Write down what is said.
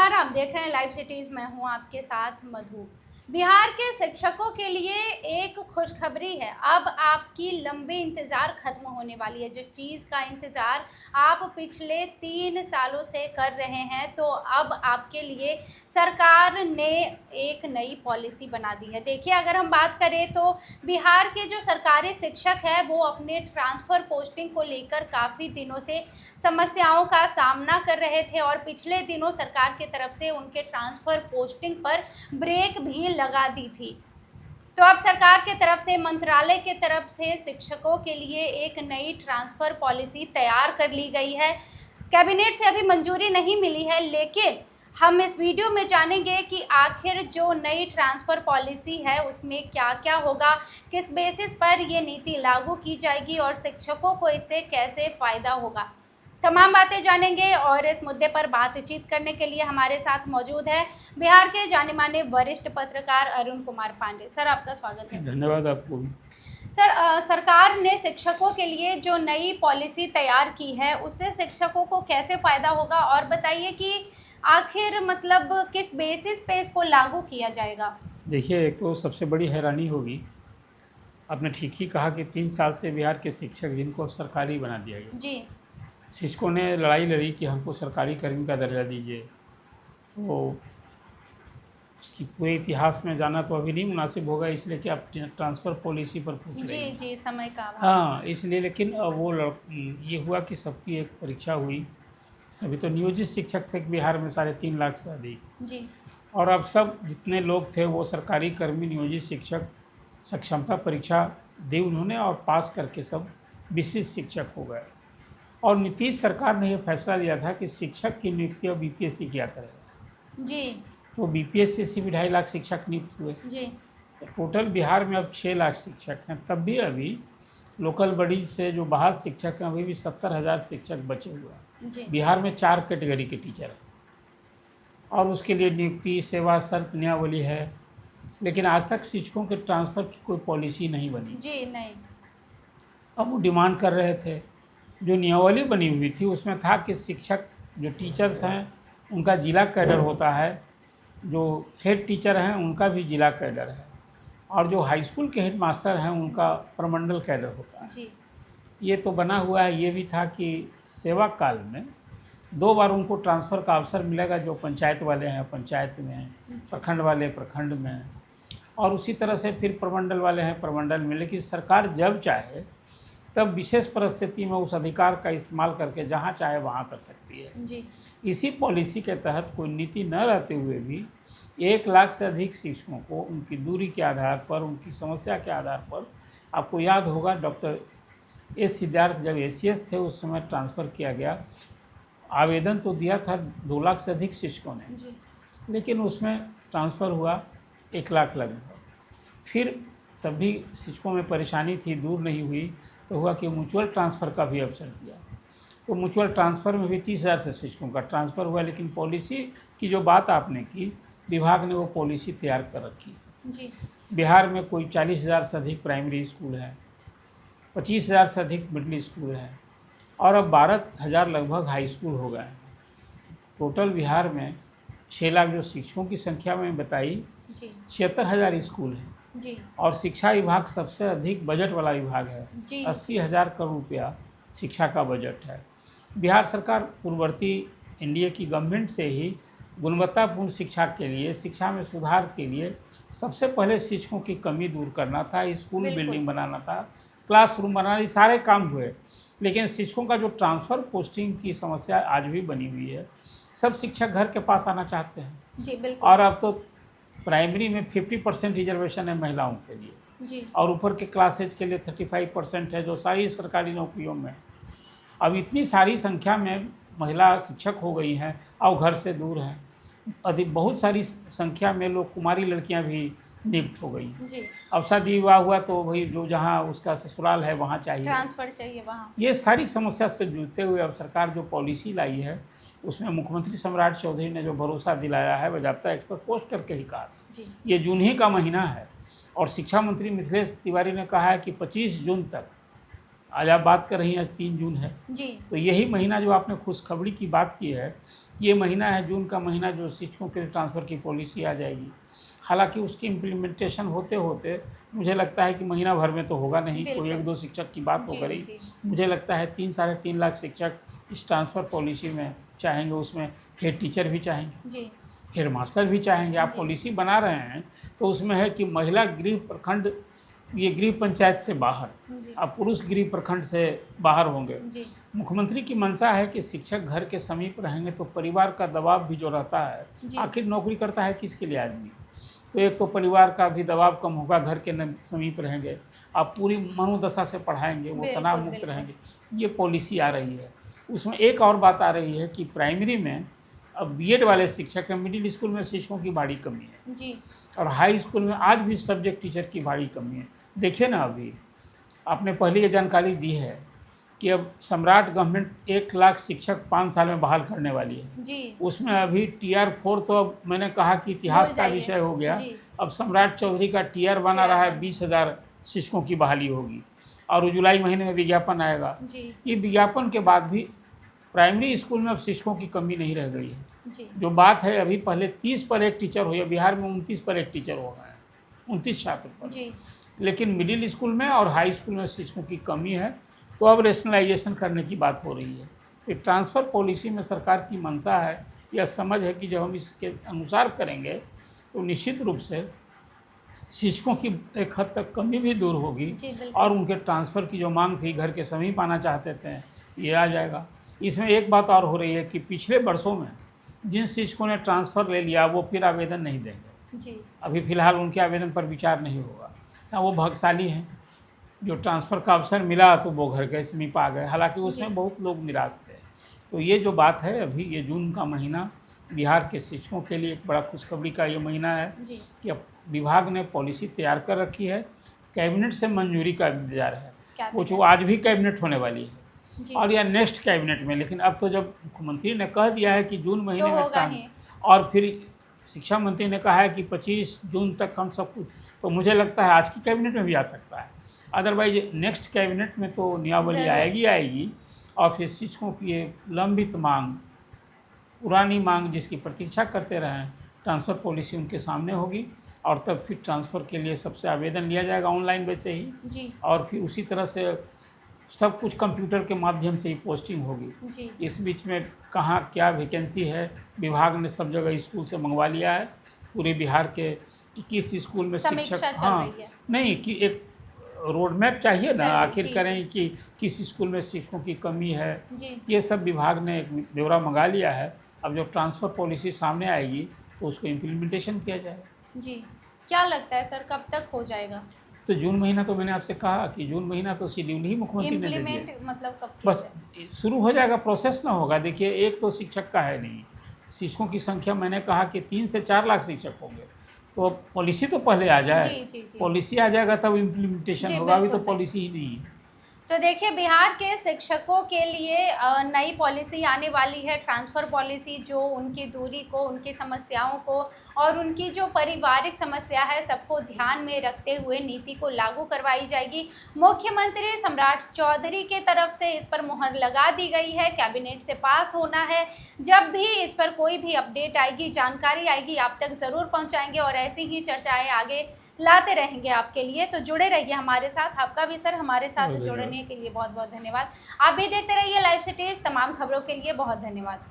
नमस्कार, आप देख रहे हैं लाइव सिटीज़। मैं हूं आपके साथ मधु। बिहार के शिक्षकों के लिए एक खुशखबरी है। अब आपकी लंबी इंतज़ार ख़त्म होने वाली है। जिस चीज़ का इंतज़ार आप पिछले 3 सालों से कर रहे हैं, तो अब आपके लिए सरकार ने एक नई पॉलिसी बना दी है। देखिए, अगर हम बात करें तो बिहार के जो सरकारी शिक्षक हैं, वो अपने ट्रांसफ़र पोस्टिंग को लेकर काफ़ी दिनों से समस्याओं का सामना कर रहे थे और पिछले दिनों सरकार की तरफ से उनके ट्रांसफ़र पोस्टिंग पर ब्रेक भी लगा दी थी। तो अब सरकार की तरफ से, मंत्रालय की तरफ से शिक्षकों के लिए एक नई ट्रांसफ़र पॉलिसी तैयार कर ली गई है। कैबिनेट से अभी मंजूरी नहीं मिली है, लेकिन हम इस वीडियो में जानेंगे कि आखिर जो नई ट्रांसफ़र पॉलिसी है उसमें क्या-क्या होगा, किस बेसिस पर ये नीति लागू की जाएगी और शिक्षकों को इससे कैसे फ़ायदा होगा। तमाम बातें जानेंगे और इस मुद्दे पर बातचीत करने के लिए हमारे साथ मौजूद है बिहार के जाने-माने वरिष्ठ पत्रकार अरुण कुमार पांडे। सर, आपका स्वागत है। धन्यवाद आपको भी। सर, सरकार ने शिक्षकों के लिए जो नई पॉलिसी तैयार की है, उससे शिक्षकों को कैसे फ़ायदा होगा और बताइए कि आखिर मतलब किस बेसिस पे इसको लागू किया जाएगा? देखिए, एक तो सबसे बड़ी हैरानी होगी, आपने ठीक ही कहा कि 3 साल से बिहार के शिक्षक जिनको सरकारी बना दिया गया, जी। शिक्षकों ने लड़ाई लड़ी कि हमको सरकारी कर्मी का दर्जा दीजिए। तो उसकी पूरे इतिहास में जाना तो अभी नहीं मुनासिब होगा, इसलिए कि आप ट्रांसफ़र पॉलिसी पर पूछ रहे हैं। जी, समय का अभाव। हाँ, इसलिए लेकिन ये हुआ कि सबकी एक परीक्षा हुई। सभी तो नियोजित शिक्षक थे बिहार में 3.5 लाख से अधिक, जी। और अब सब जितने लोग थे वो सरकारी कर्मी नियोजित शिक्षक सक्षमता परीक्षा दी उन्होंने और पास करके सब विशिष्ट शिक्षक हो गए। और नीतीश सरकार ने यह फैसला लिया था कि शिक्षक की नियुक्ति अब बीपीएससी किया करेगा। जी। तो बीपीएससी से भी 2.5 लाख शिक्षक नियुक्त हुए। जी। तो टोटल बिहार में अब 6 लाख शिक्षक हैं। तब भी अभी लोकल बॉडी से जो बहाल शिक्षक हैं, अभी भी 70,000 शिक्षक बचे हुए हैं। जी। बिहार में 4 कैटेगरी के टीचर हैं और उसके लिए नियुक्ति, सेवा शर्त, नियमावली है, लेकिन आज तक शिक्षकों के ट्रांसफ़र की कोई पॉलिसी नहीं बनी। जी, नहीं। अब वो डिमांड कर रहे थे। जो नियमावली बनी हुई थी उसमें था कि शिक्षक जो टीचर्स हैं उनका जिला कैडर होता है, जो हेड टीचर हैं उनका भी जिला कैडर है, और जो हाई स्कूल के हेड मास्टर हैं उनका प्रमंडल कैडर होता है। जी। ये तो बना हुआ है। ये भी था कि सेवा काल में 2 बार उनको ट्रांसफ़र का अवसर मिलेगा। जो पंचायत वाले हैं पंचायत में, प्रखंड वाले प्रखंड में, और उसी तरह से फिर प्रमंडल वाले हैं प्रमंडल में। लेकिन सरकार जब चाहे तब विशेष परिस्थिति में उस अधिकार का इस्तेमाल करके जहाँ चाहे वहाँ कर सकती है। जी। इसी पॉलिसी के तहत कोई नीति न रहते हुए भी 1 लाख से अधिक शिक्षकों को उनकी दूरी के आधार पर, उनकी समस्या के आधार पर, आपको याद होगा डॉक्टर एस सिद्धार्थ जब एसीएस थे उस समय ट्रांसफ़र किया गया। आवेदन तो दिया था 2 लाख से अधिक शिक्षकों ने, जी। लेकिन उसमें ट्रांसफ़र हुआ 1 लाख लगभग। फिर तब भी शिक्षकों में परेशानी थी, दूर नहीं हुई, तो हुआ कि म्यूचुअल ट्रांसफ़र का भी अवसर दिया। तो म्यूचुअल ट्रांसफ़र में भी 30,000 से शिक्षकों का ट्रांसफ़र हुआ। लेकिन पॉलिसी की जो बात आपने की, विभाग ने वो पॉलिसी तैयार कर रखी। जी। बिहार में कोई 40,000 से अधिक प्राइमरी स्कूल हैं, 25,000 से अधिक मिडिल स्कूल हैं, और अब 12,000 लगभग हाई स्कूल हो गए हैं। टोटल बिहार में 6 लाख जो शिक्षकों की संख्या में बताई, 76,000 स्कूल हैं। जी। और शिक्षा विभाग सबसे अधिक बजट वाला विभाग है। जी। 80,000 करोड़ रुपया शिक्षा का बजट है। बिहार सरकार पूर्ववर्ती एनडीए की गवर्नमेंट से ही गुणवत्तापूर्ण शिक्षा के लिए, शिक्षा में सुधार के लिए सबसे पहले शिक्षकों की कमी दूर करना था, स्कूल बिल्डिंग बनाना था, क्लासरूम बनाना, ये सारे काम हुए। लेकिन शिक्षकों का जो ट्रांसफ़र पोस्टिंग की समस्या आज भी बनी हुई है। सब शिक्षक घर के पास आना चाहते हैं। जी, बिल्कुल। और अब तो प्राइमरी में 50% रिजर्वेशन है महिलाओं के लिए। जी। और ऊपर के क्लासेज के लिए 35% है, जो सारी सरकारी नौकरियों में। अब इतनी सारी संख्या में महिला शिक्षक हो गई हैं और घर से दूर हैं। अधिक बहुत सारी संख्या में लोग कुमारी लड़कियां भी नियुक्त हो गई हैं। जी। अब शादी विवाह हुआ तो भाई जो जहाँ उसका ससुराल है वहाँ चाहिए, ट्रांसफ़र चाहिए वहाँ। ये सारी समस्या से जूझते हुए अब सरकार जो पॉलिसी लाई है उसमें मुख्यमंत्री सम्राट चौधरी ने जो भरोसा दिलाया है, बाज़ाब्ता एक्सपर्ट पोस्ट करके ही कहा। जी। ये जून ही का महीना है और शिक्षा मंत्री मिथिलेश तिवारी ने कहा है कि 25 जून तक आज आप बात कर रही हैं, आज 3 जून है। जी तो यही महीना जो आपने खुशखबरी की बात की है, ये महीना है जून का महीना जो शिक्षकों के लिए ट्रांसफ़र की पॉलिसी आ जाएगी। हालांकि उसकी इम्प्लीमेंटेशन होते होते मुझे लगता है कि महीना भर में तो होगा नहीं, कोई 1-2 शिक्षक की बात हो करी। मुझे लगता है 3-3.5 लाख शिक्षक इस ट्रांसफ़र पॉलिसी में चाहेंगे, उसमें हेड टीचर भी चाहेंगे, जी हेड मास्टर भी चाहेंगे। आप जी। पॉलिसी बना रहे हैं तो उसमें है कि महिला गृह प्रखंड, ये गृह पंचायत से बाहर, जी अब पुरुष गृह प्रखंड से बाहर होंगे। जी मुख्यमंत्री की मंशा है कि शिक्षक घर के समीप रहेंगे तो परिवार का दबाव भी जो रहता है, जी। आखिर नौकरी करता है किसके लिए आदमी, तो एक तो परिवार का भी दबाव कम होगा, घर के समीप रहेंगे, आप पूरी मनोदशा से पढ़ाएंगे, वो बिल्कुल, तनाव मुक्त बिल्कुल। रहेंगे। ये पॉलिसी आ रही है। उसमें एक और बात आ रही है कि प्राइमरी में अब बीएड वाले शिक्षक हैं, मिडिल स्कूल में शिक्षकों की भारी कमी है जी और हाई स्कूल में आज भी सब्जेक्ट टीचर की भारी कमी है। देखिए ना, अभी आपने पहले ये जानकारी दी है कि अब सम्राट गवर्नमेंट 1 लाख शिक्षक 5 साल में बहाल करने वाली है। जी उसमें अभी टीआर 4 तो अब मैंने कहा कि इतिहास भूल का जाइए। विषय हो गया। जी। अब सम्राट चौधरी का टीआर बना रहा है, 20,000 शिक्षकों की बहाली होगी और जुलाई महीने में विज्ञापन आएगा। जी ये विज्ञापन के बाद भी प्राइमरी स्कूल में अब शिक्षकों की कमी नहीं रह गई है। जी जो बात है, अभी पहले 30 पर एक टीचर हो, या बिहार में 29 पर एक टीचर हो गए हैं, 29 छात्र पर। जी लेकिन मिडिल स्कूल में और हाई स्कूल में शिक्षकों की कमी है, तो अब रेशनलाइजेशन करने की बात हो रही है। ये ट्रांसफ़र पॉलिसी में सरकार की मंशा है, यह समझ है कि जब हम इसके अनुसार करेंगे तो निश्चित रूप से शिक्षकों की एक हद तक कमी भी दूर होगी जी बिल्कुल। और उनके ट्रांसफ़र की जो मांग थी, घर के समीप आना चाहते थे, ये आ जाएगा। इसमें एक बात और हो रही है कि पिछले वर्षों में जिन शिक्षकों ने ट्रांसफ़र ले लिया वो फिर आवेदन नहीं देंगे। जी अभी फ़िलहाल उनके आवेदन पर विचार नहीं होगा। हाँ, वो भाग्यशाली हैं, जो ट्रांसफ़र का अवसर मिला तो वो घर के समीप आ गए। हालांकि उसमें बहुत लोग निराश थे। तो ये जो बात है, अभी ये जून का महीना बिहार के शिक्षकों के लिए एक बड़ा खुशखबरी का ये महीना है जी कि अब विभाग ने पॉलिसी तैयार कर रखी है, कैबिनेट से मंजूरी का इंतजार है। वो जो आज भी कैबिनेट होने वाली है जी और या नेक्स्ट कैबिनेट में, लेकिन अब तो जब मुख्यमंत्री ने कह दिया है कि जून महीने में होगा ही। और फिर शिक्षा मंत्री ने कहा है कि 25 जून तक हम सब कुछ, तो मुझे लगता है आज की कैबिनेट में भी आ सकता है। अदरवाइज नेक्स्ट कैबिनेट में तो नियमावली आएगी और फिर शिक्षकों की एक लंबित मांग, पुरानी मांग जिसकी प्रतीक्षा करते रहें, ट्रांसफ़र पॉलिसी उनके सामने होगी और तब फिर ट्रांसफ़र के लिए सबसे आवेदन लिया जाएगा ऑनलाइन वैसे ही जी और फिर उसी तरह से सब कुछ कंप्यूटर के माध्यम से ही पोस्टिंग होगी। जी इस बीच में कहाँ क्या वैकेंसी है, विभाग ने सब जगह स्कूल से मंगवा लिया है, पूरे बिहार के कि किस स्कूल में समीक्षा शिक्षक, चल रही है। नहीं कि एक रोड मैप चाहिए ना, जरूर, आखिर जी, करें कि किस स्कूल में शिक्षकों की कमी है, जी ये सब विभाग ने एक ब्यौरा मंगा लिया है। अब जब ट्रांसफ़र पॉलिसी सामने आएगी तो उसको इम्प्लीमेंटेशन किया जाएगा। जी। क्या लगता है सर, कब तक हो जाएगा तो जून महीना, तो मैंने आपसे कहा कि जून महीना तो शेड्यूल ही मुख्यमंत्री ने दे दिया। इम्प्लीमेंट मतलब कब बस किया शुरू हो जाएगा, प्रोसेस ना होगा। देखिए, एक तो शिक्षक का है नहीं, शिक्षकों की संख्या मैंने कहा कि 3 से 4 लाख शिक्षक होंगे, तो पॉलिसी तो पहले आ जाए। जी जी जी पॉलिसी आ जाएगा तब इम्प्लीमेंटेशन जी, होगा, अभी तो बिल्कुल, पॉलिसी ही नहीं है। तो देखिए, बिहार के शिक्षकों के लिए नई पॉलिसी आने वाली है, ट्रांसफ़र पॉलिसी, जो उनकी दूरी को, उनकी समस्याओं को और उनकी जो पारिवारिक समस्या है सबको ध्यान में रखते हुए नीति को लागू करवाई जाएगी। मुख्यमंत्री सम्राट चौधरी के तरफ से इस पर मुहर लगा दी गई है, कैबिनेट से पास होना है। जब भी इस पर कोई भी अपडेट आएगी, जानकारी आएगी, आप तक ज़रूर पहुँचाएँगे और ऐसी ही चर्चाएँ आगे लाते रहेंगे आपके लिए। तो जुड़े रहिए हमारे साथ। आपका भी सर हमारे साथ जुड़ने के लिए बहुत बहुत धन्यवाद। आप भी देखते रहिए लाइव सिटीज़। तमाम खबरों के लिए बहुत धन्यवाद।